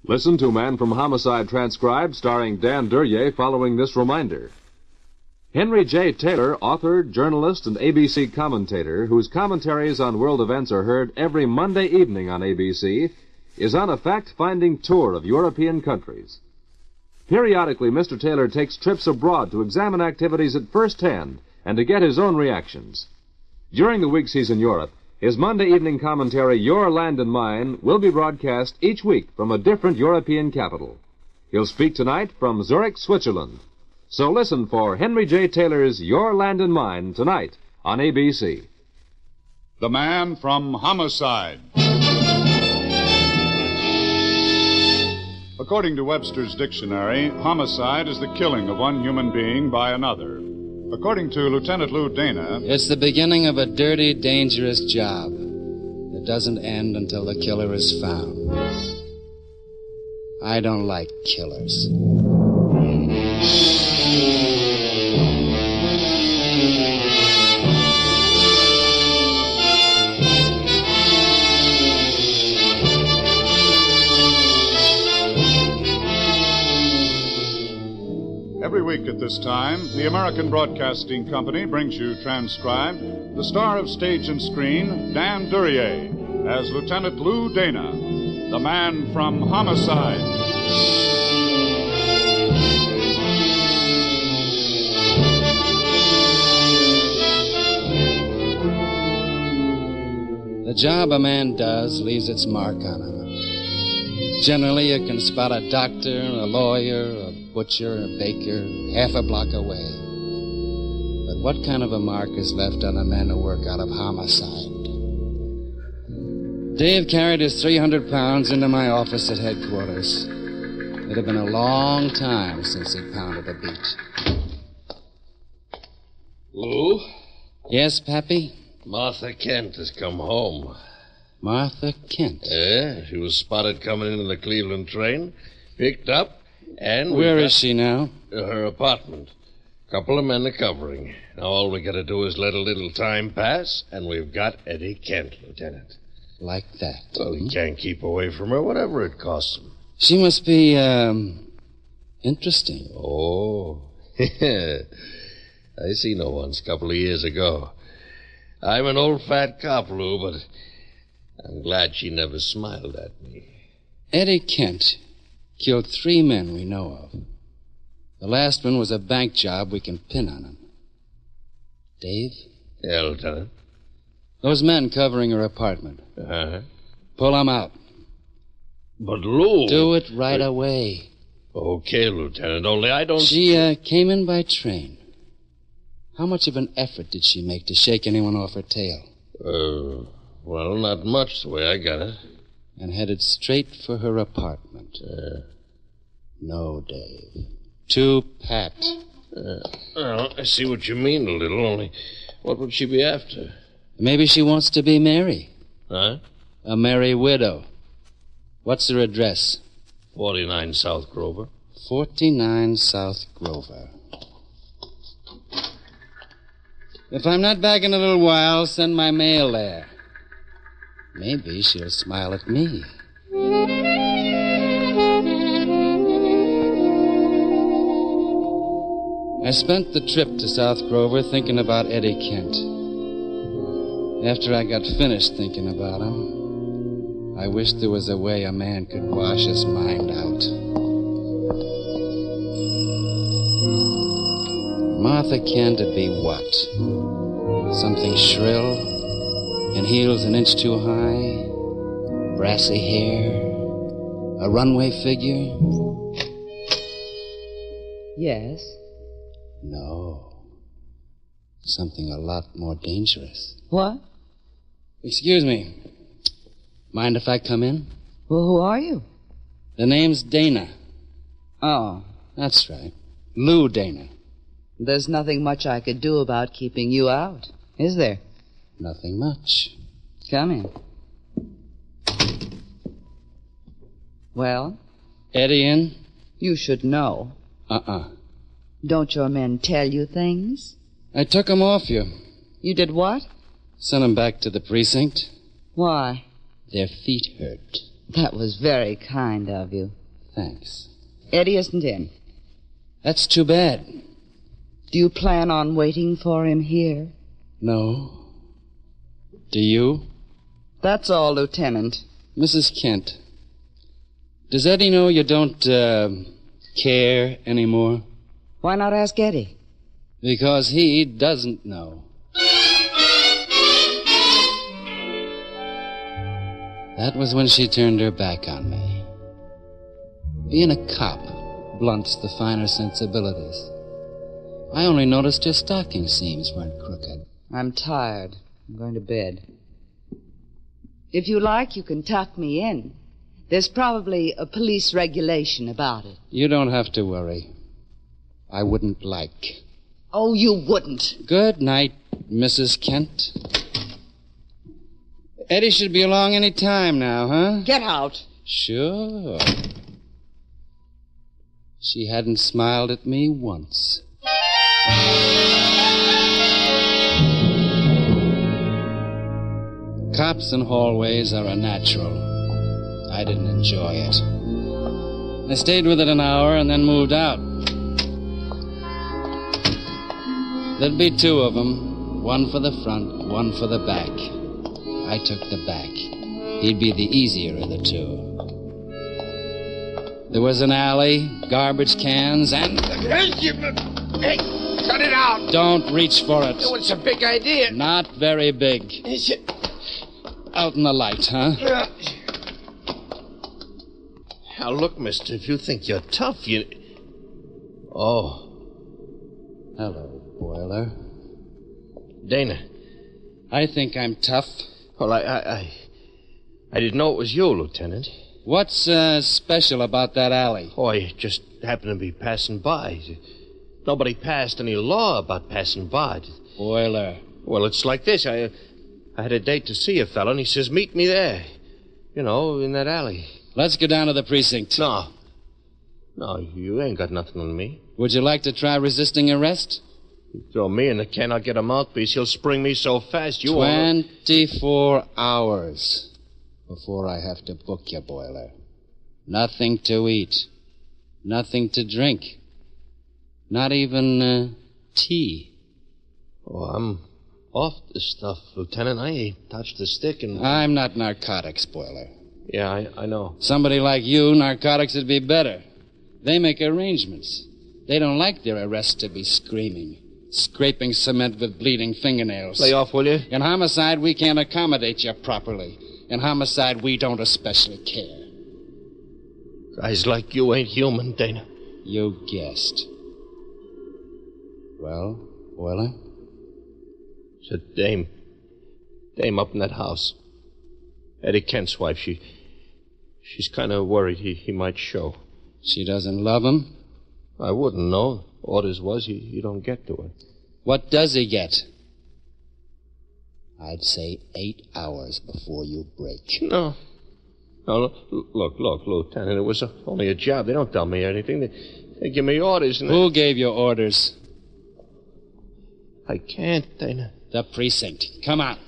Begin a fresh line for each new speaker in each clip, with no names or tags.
Listen to Man from Homicide transcribed starring Dan Duryea following this reminder. Henry J. Taylor, author, journalist, and ABC commentator, whose commentaries on world events are heard every Monday evening on ABC, is on a fact-finding tour of European countries. Periodically, Mr. Taylor takes trips abroad to examine activities at first hand and to get his own reactions. During the weeks he's in Europe, his Monday evening commentary, Your Land and Mine, will be broadcast each week from a different European capital. He'll speak tonight from Zurich, Switzerland. So listen for Henry J. Taylor's Your Land and Mine tonight on ABC.
The Man from Homicide. According to Webster's dictionary, homicide is the killing of one human being by another. According to Lieutenant Lou Dana,
it's the beginning of a dirty, dangerous job that doesn't end until the killer is found. I don't like killers.
every week at this time, the American Broadcasting Company brings you transcribed the star of stage and screen, Dan Duryea, as Lieutenant Lou Dana, the Man from Homicide.
The job a man does leaves its mark on him. Generally, you can spot a doctor, a lawyer, a butcher, a baker, half a block away. But what kind of a mark is left on the men who work out of homicide? Dave carried his 300 pounds into my office at headquarters. It had been a long time since he'd pounded a beat.
Lou?
Yes, Pappy?
Martha Kent has come home.
Martha Kent?
Yeah, she was spotted coming into the Cleveland train, picked up, and...
Where is she now?
Her apartment. Couple of men are covering. Now all we got to do is let a little time pass, and we've got Eddie Kent, Lieutenant.
Like that?
Well, he can't keep away from her, whatever it costs him.
She must be, interesting.
Oh, I seen her once a couple of years ago. I'm an old fat cop, Lou, but I'm glad she never smiled at me.
Eddie Kent killed 3 men we know of. The last one was a bank job we can pin on him. Dave?
Yeah, Lieutenant.
Those men covering her apartment.
Uh-huh.
Pull them out.
But, Lou...
Do it right away.
Okay, Lieutenant, only I don't...
She came in by train. How much of an effort did she make to shake anyone off her tail?
Well, not much, the way I got it.
And headed straight for her apartment. No, Dave. Too pat.
Well, I see what you mean a little, only what would she be after?
Maybe she wants to be Mary.
Huh?
A merry widow. What's her address?
49 South Grover.
49 South Grover. If I'm not back in a little while, send my mail there. Maybe she'll smile at me. I spent the trip to South Grover thinking about Eddie Kent. After I got finished thinking about him, I wished there was a way a man could wash his mind out. Martha Kent would be what? Something shrill, and heels an inch too high, brassy hair, a runway figure?
Yes?
No. Something a lot more dangerous.
What?
Excuse me. Mind if I come in?
Well, who are you?
The name's Dana.
Oh.
That's right. Lou Dana.
There's nothing much I could do about keeping you out, is there?
Nothing much.
Come in. Well?
Eddie in?
You should know. Don't your men tell you things?
I took 'em off you.
You did what?
Sent 'em back to the precinct.
Why?
Their feet hurt.
That was very kind of you.
Thanks.
Eddie isn't in.
That's too bad.
Do you plan on waiting for him here?
No. Do you?
That's all, Lieutenant.
Mrs. Kent, does Eddie know you don't, care anymore?
Why not ask Eddie?
Because he doesn't know. That was when she turned her back on me. Being a cop blunts the finer sensibilities. I only noticed her stocking seams weren't crooked.
I'm tired. I'm going to bed. If you like, you can tuck me in. There's probably a police regulation about it.
You don't have to worry. I wouldn't like.
Oh, you wouldn't.
Good night, Mrs. Kent. Eddie should be along any time now, huh?
Get out.
Sure. She hadn't smiled at me once. Cops in hallways are a natural. I didn't enjoy it. I stayed with it an hour and then moved out. There'd be two of them, one for the front, one for the back. I took the back. He'd be the easier of the two. There was an alley, garbage cans, and...
Hey, cut it out!
Don't reach for it.
Oh, it's a big idea.
Not very big. Out in the light, huh?
Now, look, mister, if you think you're tough, you... Oh.
Hello, Boiler.
Dana.
I think I'm tough.
Well, I didn't know it was you, Lieutenant.
What's special about that alley?
Oh, I just happened to be passing by. Nobody passed any law about passing by.
Boiler.
Well, it's like this. I had a date to see a fellow, and he says, meet me there. You know, in that alley.
Let's go down to the precinct.
No. No, you ain't got nothing on me.
Would you like to try resisting arrest?
You throw me in the can, I'll get a mouthpiece. He'll spring me so fast, you
24 hours before I have to book you, Boiler. Nothing to eat. Nothing to drink. Not even tea.
Oh, I'm off this stuff, Lieutenant. I ain't touched the stick and...
I'm not narcotics, Boiler.
Yeah, I know.
Somebody like you, narcotics would be better. They make arrangements. They don't like their arrests to be screaming, scraping cement with bleeding fingernails.
Lay off, will you?
In homicide, we can't accommodate you properly. In homicide, we don't especially care.
Guys like you ain't human, Dana.
You guessed. Well, Boiler?
It's a dame. Dame up in that house. Eddie Kent's wife. She's kind of worried he might show.
She doesn't love him?
I wouldn't know. Orders was you don't get to her.
What does he get? I'd say 8 hours before you break.
No. No, look, Lieutenant, it was only a job. They don't tell me anything. They give me orders. And
Who gave you orders?
I can't, Dana.
The precinct. Come on.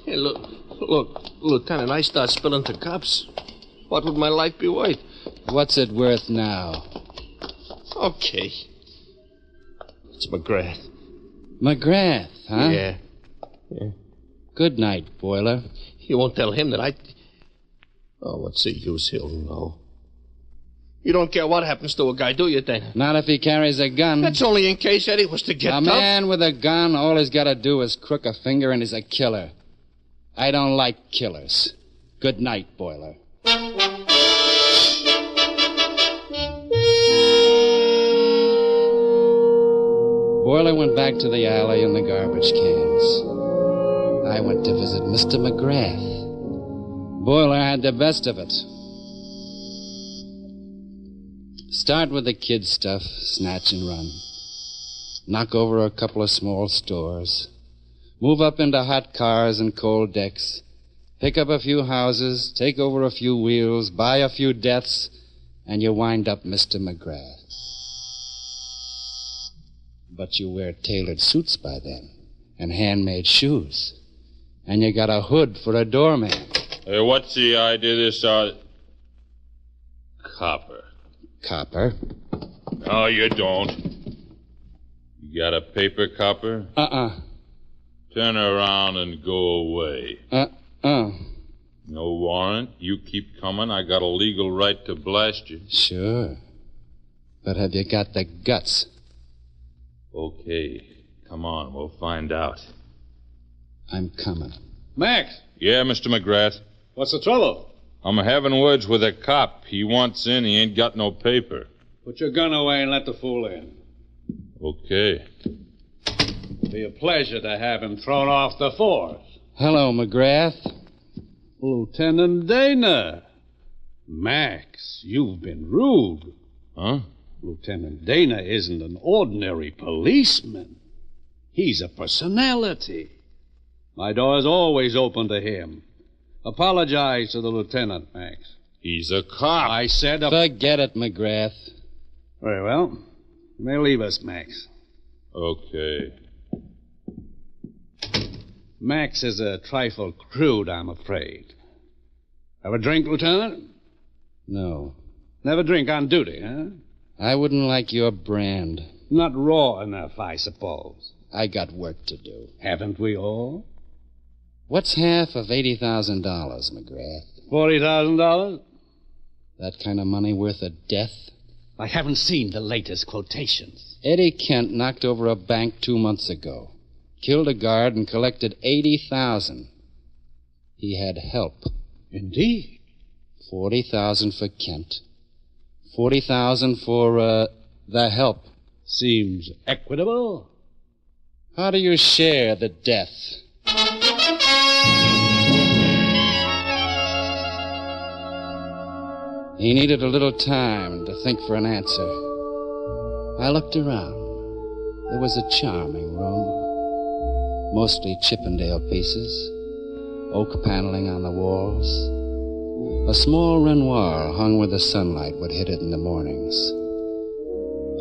Hey, look, Lieutenant, I start spilling to cops. What would my life be worth?
What's it worth now?
Okay. It's McGrath.
McGrath, huh?
Yeah.
Good night, Boiler.
You won't tell him that I... Oh, what's the use? He'll know. You don't care what happens to a guy, do you, Dana?
Not if he carries a gun.
That's only in case Eddie was to get
A
tough.
man with a gun, all he's got to do is crook a finger and he's a killer. I don't like killers. Good night, Boiler. Boiler went back to the alley and the garbage cans. I went to visit Mr. McGrath. Boiler had the best of it. Start with the kid stuff, snatch and run. Knock over a couple of small stores. Move up into hot cars and cold decks. Pick up a few houses, take over a few wheels, buy a few deaths, and you wind up Mr. McGrath. But you wear tailored suits by then, and handmade shoes. And you got a hood for a doorman.
Hey, what's the idea this, Copper?
Copper?
No, you don't. You got a paper, Copper? Turn around and go away. No warrant. You keep coming. I got a legal right to blast you.
Sure. But have you got the guts?
Okay. Come on. We'll find out.
I'm coming.
Max!
Yeah, Mr. McGrath.
What's the trouble?
I'm having words with a cop. He wants in. He ain't got no paper.
Put your gun away and let the fool in.
Okay.
It'll be a pleasure to have him thrown off the force.
Hello, McGrath.
Lieutenant Dana. Max, you've been rude.
Huh?
Lieutenant Dana isn't an ordinary policeman. He's a personality. My door's always open to him. Apologize to the lieutenant, Max.
He's a cop.
I said
Forget it, McGrath.
Very well. You may leave us, Max.
Okay.
Max is a trifle crude, I'm afraid. Have a drink, Lieutenant?
No.
Never drink on duty, huh?
I wouldn't like your brand.
Not raw enough, I suppose.
I got work to do.
Haven't we all?
What's half of $80,000, McGrath?
$40,000?
That kind of money worth a death?
I haven't seen the latest quotations.
Eddie Kent knocked over a bank 2 months ago. Killed a guard and collected $80,000. He had help.
Indeed.
$40,000 for Kent. $40,000 for, the help.
Seems equitable.
How do you share the death? He needed a little time to think for an answer. I looked around. It was a charming room. Mostly Chippendale pieces. Oak paneling on the walls. A small Renoir hung where the sunlight would hit it in the mornings.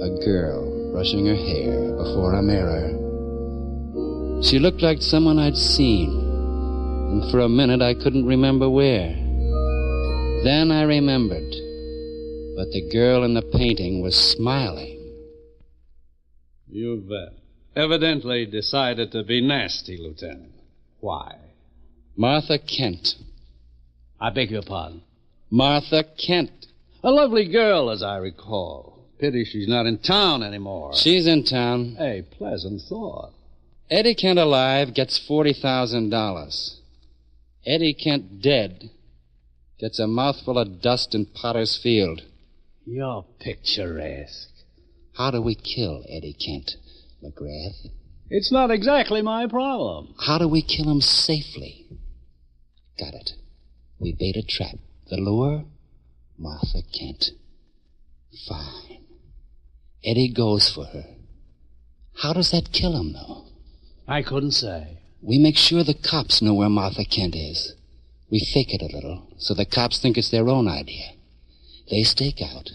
A girl brushing her hair before a mirror. She looked like someone I'd seen, and for a minute I couldn't remember where. Then I remembered, but the girl in the painting was smiling.
You've evidently decided to be nasty, Lieutenant. Why?
Martha Kent.
I beg your pardon.
Martha Kent.
A lovely girl, as I recall. Pity she's not in town anymore.
She's in town.
A pleasant thought.
Eddie Kent alive gets $40,000. Eddie Kent dead gets a mouthful of dust in Potter's Field.
You're picturesque.
How do we kill Eddie Kent, McGrath?
It's not exactly my problem.
How do we kill him safely? Got it. We bait a trap. The lure? Martha Kent. Fine. Eddie goes for her. How does that kill him, though?
I couldn't say.
We make sure the cops know where Martha Kent is. We fake it a little, so the cops think it's their own idea. They stake out.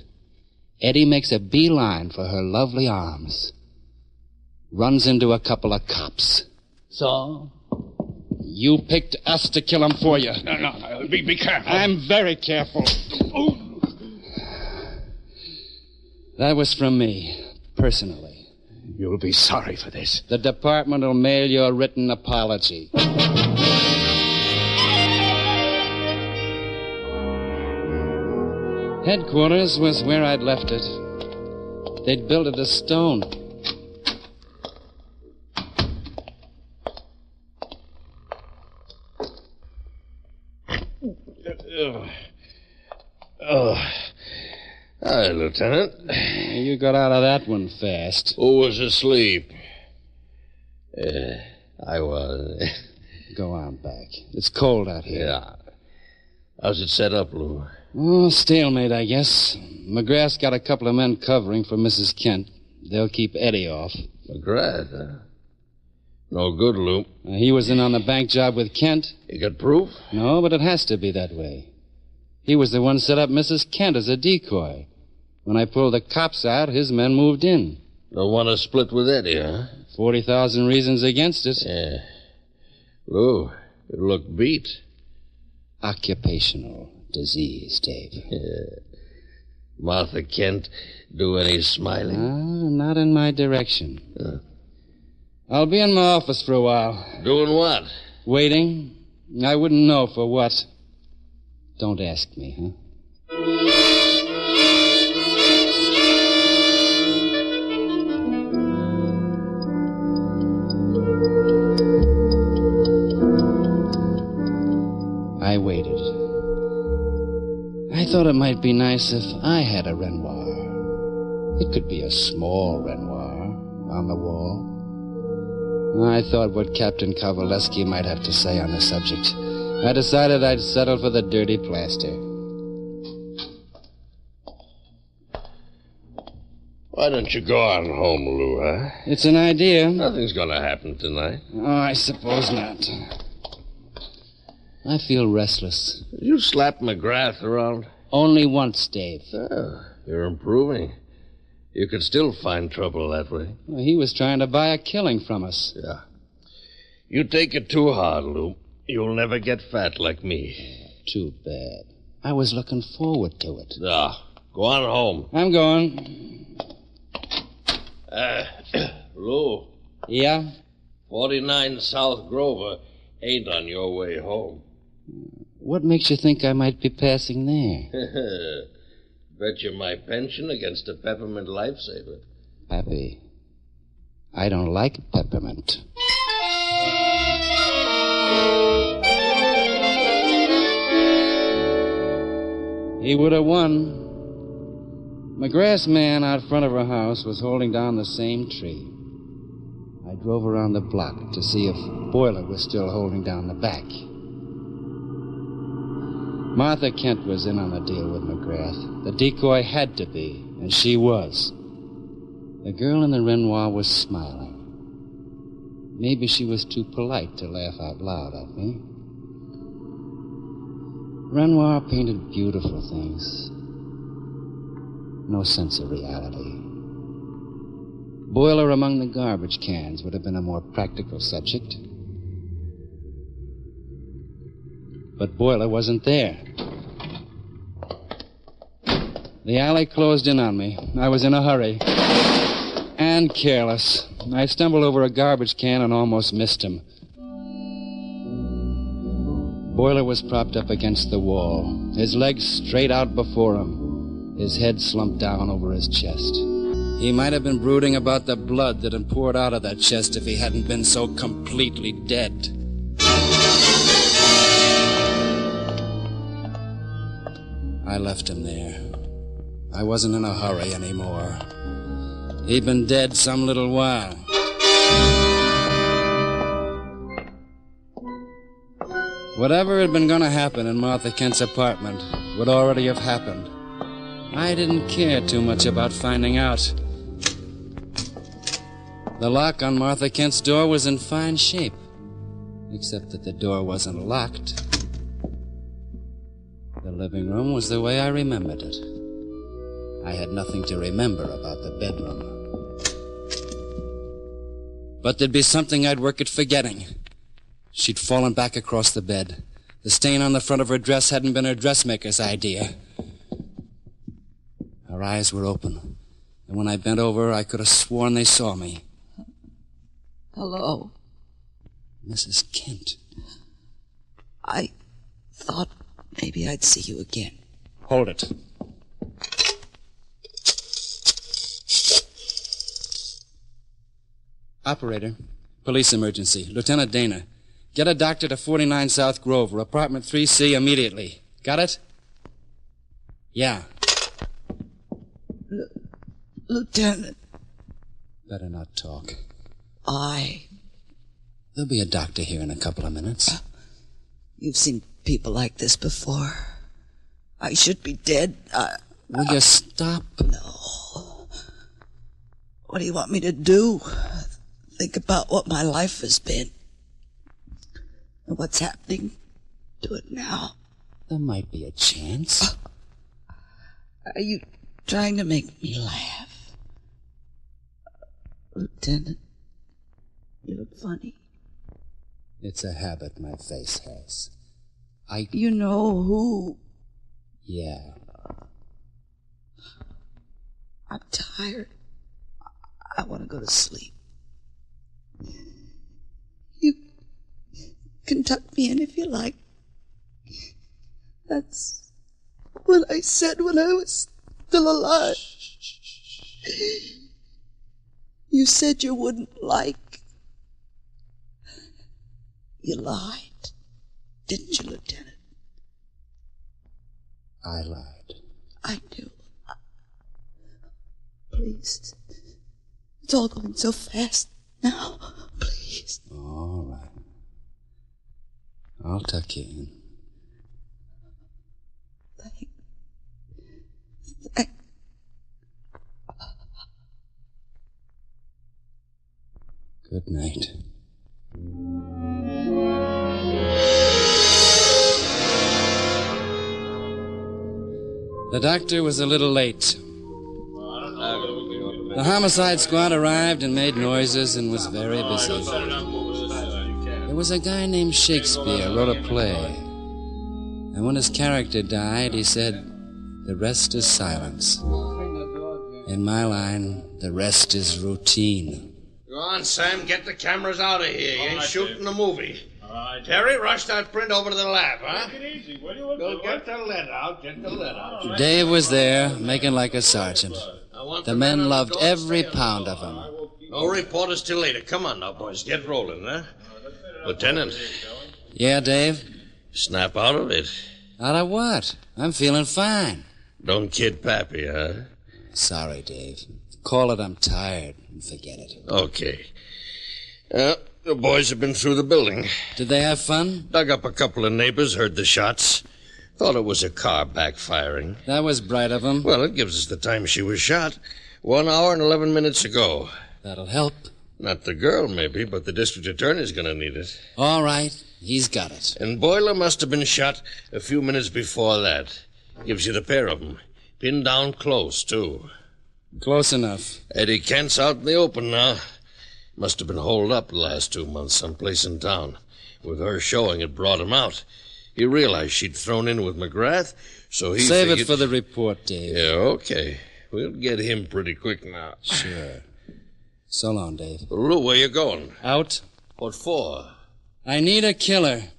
Eddie makes a beeline for her lovely arms. Runs into a couple of cops.
So?
You picked us to kill him for you.
No. Be careful.
I'm very careful. That was from me, personally.
You'll be sorry for this.
The department will mail you a written apology. Headquarters was where I'd left it. They'd built it of stone.
Hi, Lieutenant.
You got out of that one fast.
Who was asleep? I was.
Go on back. It's cold out here.
Yeah. How's it set up, Lou?
Oh, stalemate, I guess. McGrath's got a couple of men covering for Mrs. Kent. They'll keep Eddie off.
McGrath, huh? No good, Lou.
He was in on the bank job with Kent.
You got proof?
No, but it has to be that way. He was the one set up Mrs. Kent as a decoy. When I pulled the cops out, his men moved in.
Don't want to split with Eddie, huh?
40,000 reasons against it.
Yeah. Lou, you look beat.
occupational disease, Dave.
Martha Kent do any smiling?
Not in my direction. I'll be in my office for a while.
Doing what?
Waiting. I wouldn't know for what. Don't ask me, huh? I waited. I thought it might be nice if I had a Renoir. It could be a small Renoir on the wall. I thought what Captain Kowaleski might have to say on the subject. I decided I'd settle for the dirty plaster.
Why don't you go on home, Lou, huh?
It's an idea.
Nothing's gonna happen tonight.
Oh, I suppose not. I feel restless.
You slap McGrath around?
Only once, Dave.
Oh, you're improving. You could still find trouble that way.
Well, he was trying to buy a killing from us.
Yeah. You take it too hard, Lou. You'll never get fat like me.
Too bad. I was looking forward to it.
Go on home.
I'm going.
Lou.
Yeah?
49 South Grover ain't on your way home.
What makes you think I might be passing there?
Bet you my pension against a peppermint lifesaver.
Pappy, I don't like peppermint. He would have won. McGrath's man out front of her house was holding down the same tree. I drove around the block to see if Boiler was still holding down the back. Martha Kent was in on the deal with McGrath. The decoy had to be, and she was. The girl in the Renoir was smiling. Maybe she was too polite to laugh out loud at me. Renoir painted beautiful things. No sense of reality. Boiler among the garbage cans would have been a more practical subject. But Boiler wasn't there. The alley closed in on me. I was in a hurry. And careless. I stumbled over a garbage can and almost missed him. Boiler was propped up against the wall, his legs straight out before him, his head slumped down over his chest. He might have been brooding about the blood that had poured out of that chest if he hadn't been so completely dead. I left him there. I wasn't in a hurry anymore. He'd been dead some little while. Whatever had been going to happen in Martha Kent's apartment would already have happened. I didn't care too much about finding out. The lock on Martha Kent's door was in fine shape, except that the door wasn't locked. The living room was the way I remembered it. I had nothing to remember about the bedroom. But there'd be something I'd work at forgetting. She'd fallen back across the bed. The stain on the front of her dress hadn't been her dressmaker's idea. Her eyes were open, and when I bent over, I could have sworn they saw me.
Hello.
Mrs. Kent.
I thought maybe I'd see you again.
Hold it. Operator, police emergency. Lieutenant Dana. Get a doctor to 49 South Grover, apartment 3C immediately. Got it? Yeah.
Lieutenant.
Better not talk.
There'll
be a doctor here in a couple of minutes.
You've seen people like this before. I should be dead.
Will you stop?
No. What do you want me to do? Think about what my life has been. And what's happening to it now.
There might be a chance.
Are you trying to make me laugh? Lieutenant, you look funny.
It's a habit my face has.
You know who?
Yeah.
I'm tired. I want to go to sleep. You can tuck me in if you like. That's what I said when I was still alive. You said you wouldn't like. You lied, didn't you, Lieutenant?
I lied.
I do. Please. It's all going so fast now. Please.
All right. I'll tuck you in.
Thank.
Good night. The doctor was a little late. The homicide squad arrived and made noises and was very busy. There was a guy named Shakespeare wrote a play. And when his character died, he said, "The rest is silence." In my line, the rest is routine.
Go on, Sam. Get the cameras out of here. You ain't shooting a movie. Terry, rush that print over to the lab, huh?
Take it easy, will you?
Go get the lead out. Get the lead out.
Dave was there, making like a sergeant. The men loved every pound of him.
No reporters till later. Come on now, boys. Get rolling, huh? Lieutenant.
Yeah, Dave?
Snap out of it.
Out of what? I'm feeling fine.
Don't kid Pappy, huh?
Sorry, Dave. Call it I'm tired and forget it.
Okay. The boys have been through the building.
Did they have fun?
Dug up a couple of neighbors, heard the shots. Thought it was a car backfiring.
That was bright of them.
Well, it gives us the time she was shot. 1 hour and 11 minutes ago.
That'll help.
Not the girl, maybe, but the district attorney's going to need it.
All right. He's got it.
And Boiler must have been shot a few minutes before that. Gives you the pair of them. Pinned down close, too.
Close enough.
Eddie Kent's out in the open now. Must have been holed up the last 2 months someplace in town. With her showing, it brought him out. He realized she'd thrown in with McGrath, so he
Save
figured...
it for the report, Dave.
Yeah, okay. We'll get him pretty quick now.
Sure. So long, Dave.
Lou, where you going?
Out.
What for?
I need a killer.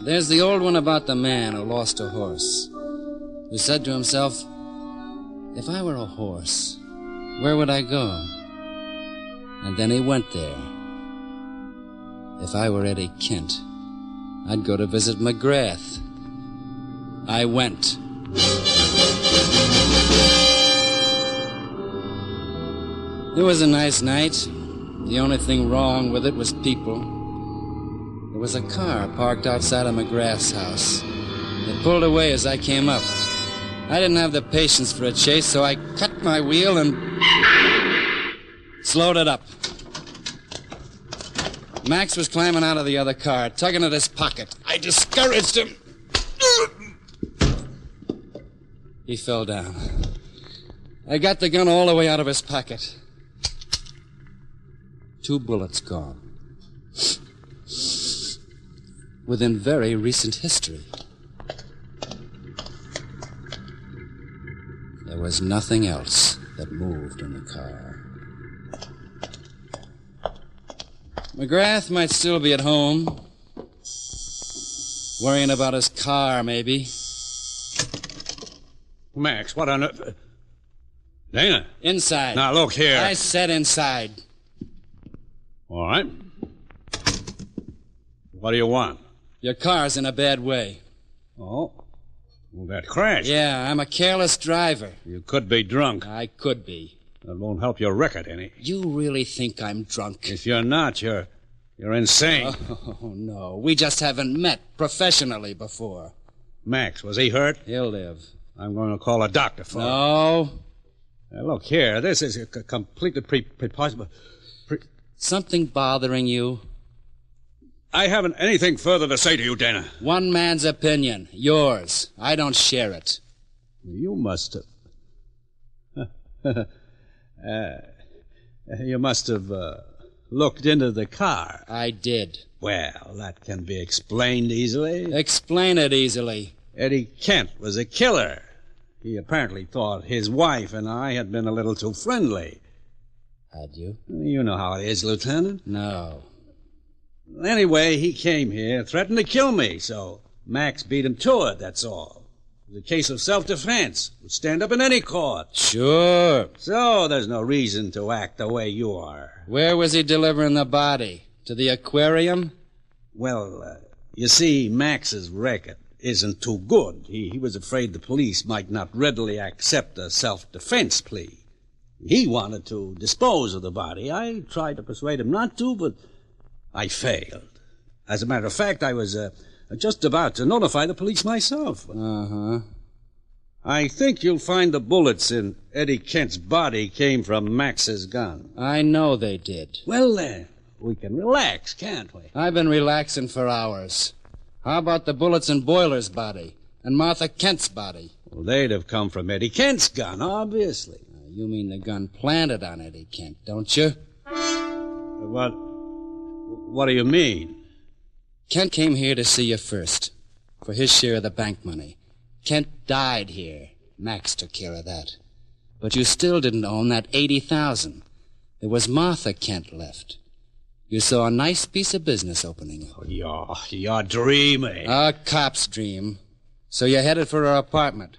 There's the old one about the man who lost a horse, who said to himself, if I were a horse, where would I go? And then he went there. If I were Eddie Kent, I'd go to visit McGrath. I went. It was a nice night. The only thing wrong with it was people. There was a car parked outside of McGrath's house. It pulled away as I came up. I didn't have the patience for a chase, so I cut my wheel and slowed it up. Max was climbing out of the other car, tugging at his pocket. I discouraged him. He fell down. I got the gun all the way out of his pocket. 2 bullets gone. Within very recent history. There was nothing else that moved in the car. McGrath might still be at home. Worrying about his car, maybe.
Max, what on earth? Dana.
Inside.
Now, look here.
I said inside.
All right. What do you want?
Your car's in a bad way.
Oh? Well, that crash.
Yeah, I'm a careless driver.
You could be drunk.
I could be.
That won't help your record any.
You really think I'm drunk?
If you're not, you're insane.
Oh, no. We just haven't met professionally before.
Max, was he hurt?
He'll live.
I'm going to call a doctor for him.
No.
Now, look here. This is completely preposterous.
Something bothering you?
I haven't anything further to say to you, Dana.
One man's opinion. Yours. I don't share it.
You must have... you must have looked into the car.
I did.
Well, that can be explained easily.
Explain it easily.
Eddie Kent was a killer. He apparently thought his wife and I had been a little too friendly.
Had you?
You know how it is, Lieutenant.
No.
Anyway, he came here, threatened to kill me, so Max beat him to it, that's all. It was a case of self-defense. Would stand up in any court.
Sure.
So there's no reason to act the way you are.
Where was he delivering the body? To the aquarium?
Well, you see, Max's record isn't too good. He was afraid the police might not readily accept a self-defense plea. He wanted to dispose of the body. I tried to persuade him not to, but I failed. As a matter of fact, I was just about to notify the police myself.
Uh-huh.
I think you'll find the bullets in Eddie Kent's body came from Max's gun.
I know they did.
Well, then, we can relax, can't we?
I've been relaxing for hours. How about the bullets in Boiler's body and Martha Kent's body?
Well, they'd have come from Eddie Kent's gun, obviously.
You mean the gun planted on Eddie Kent, don't you?
What do you mean?
Kent came here to see you first, for his share of the bank money. Kent died here. Max took care of that. But you still didn't own that $80,000. There was Martha Kent left. You saw a nice piece of business opening up.
Oh, you're dreaming.
A cop's dream. So you headed for her apartment.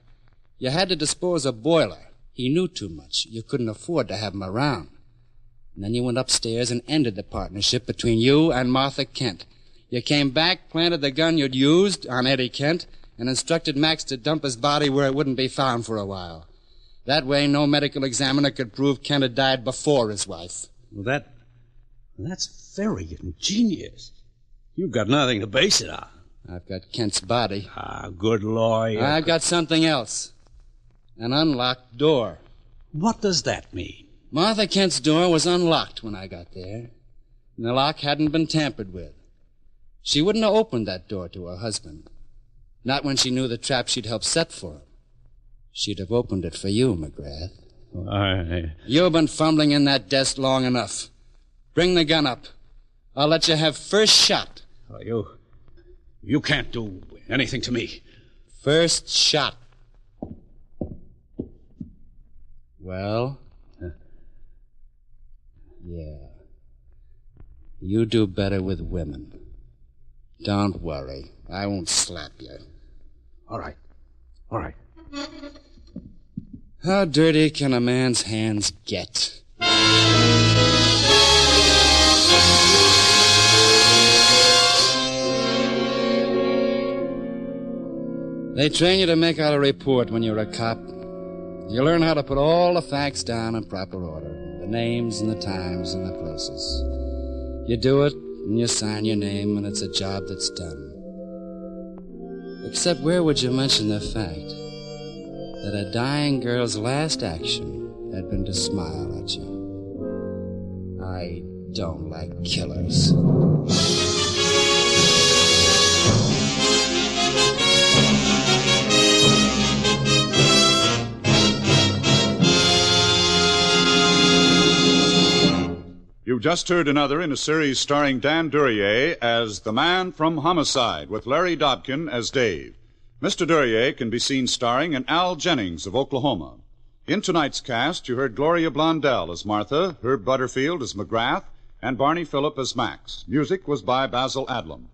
You had to dispose of Boiler. He knew too much. You couldn't afford to have him around. And then you went upstairs and ended the partnership between you and Martha Kent. You came back, planted the gun you'd used on Eddie Kent, and instructed Max to dump his body where it wouldn't be found for a while. That way, no medical examiner could prove Kent had died before his wife.
Well, that's very ingenious. You've got nothing to base it on.
I've got Kent's body.
Good lawyer.
I've got something else. An unlocked door.
What does that mean?
Martha Kent's door was unlocked when I got there, and the lock hadn't been tampered with. She wouldn't have opened that door to her husband. Not when she knew the trap she'd helped set for him. She'd have opened it for you, McGrath. You've been fumbling in that desk long enough. Bring the gun up. I'll let you have first shot.
You can't do anything to me.
First shot. Well? Yeah. You do better with women. Don't worry. I won't slap you.
All right.
How dirty can a man's hands get? They train you to make out a report when you're a cop. You learn how to put all the facts down in proper order. The names and the times and the places. You do it, and you sign your name, and it's a job that's done. Except where would you mention the fact that a dying girl's last action had been to smile at you? I don't like killers.
You've just heard another in a series starring Dan Duryea as the Man from Homicide, with Larry Dobkin as Dave. Mr. Duryea can be seen starring in Al Jennings of Oklahoma. In tonight's cast, you heard Gloria Blondell as Martha, Herb Butterfield as McGrath, and Barney Phillips as Max. Music was by Basil Adlam.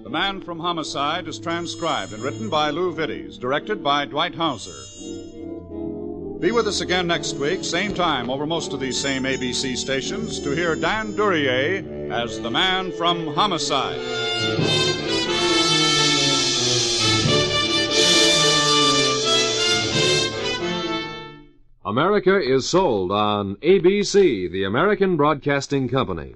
The Man from Homicide is transcribed and written by Lou Vittes, directed by Dwight Hauser. Be with us again next week, same time, over most of these same ABC stations, to hear Dan Duryea as the Man from Homicide.
America is sold on ABC, the American Broadcasting Company.